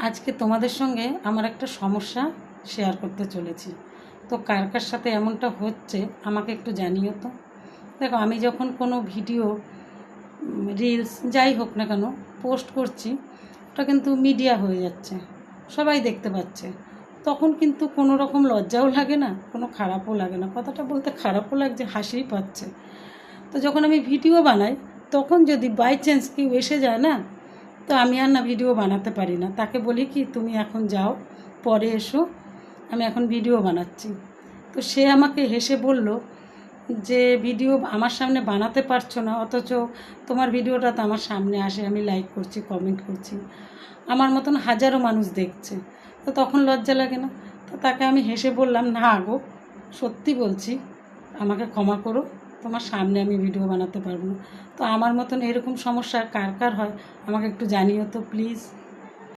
আজকে তোমাদের সঙ্গে আমার একটা সমস্যা শেয়ার করতে চলেছি। তো কার কার সাথে এমনটা হচ্ছে আমাকে একটু জানিও তো। দেখো, আমি যখন কোনো ভিডিও, রিলস যাই হোক না কেন পোস্ট করছি, ওটা কিন্তু মিডিয়া হয়ে যাচ্ছে, সবাই দেখতে পাচ্ছে। তখন কিন্তু কোনো রকম লজ্জাও লাগে না, কোনো খারাপও লাগে না। কথাটা বলতে খারাপও লাগছে, হাসিই পাচ্ছে। তো যখন আমি ভিডিও বানাই, তখন যদি বাই চান্স কেউ এসে যায় না, তো আমি আর না ভিডিও বানাতে পারি না। তাকে বলি কি, তুমি এখন যাও, পরে এসো, আমি এখন ভিডিও বানাচ্ছি। তো সে আমাকে হেসে বলল যে ভিডিও আমার সামনে বানাতে পারছো না, অথচ তোমার ভিডিওটা তো আমার সামনে আসে, আমি লাইক করছি, কমেন্ট করছি, আমার মতন হাজারো মানুষ দেখছে। তো তখন লজ্জা লাগে না? তো তাকে আমি হেসে বললাম, না গো, সত্যি বলছি, আমাকে ক্ষমা করো, তোমার সামনে আমি ভিডিও বানাতে পারবো না। তো আমার মতন এরকম সমস্যা কার কার হয় আমাকে একটু জানিও তো প্লিজ।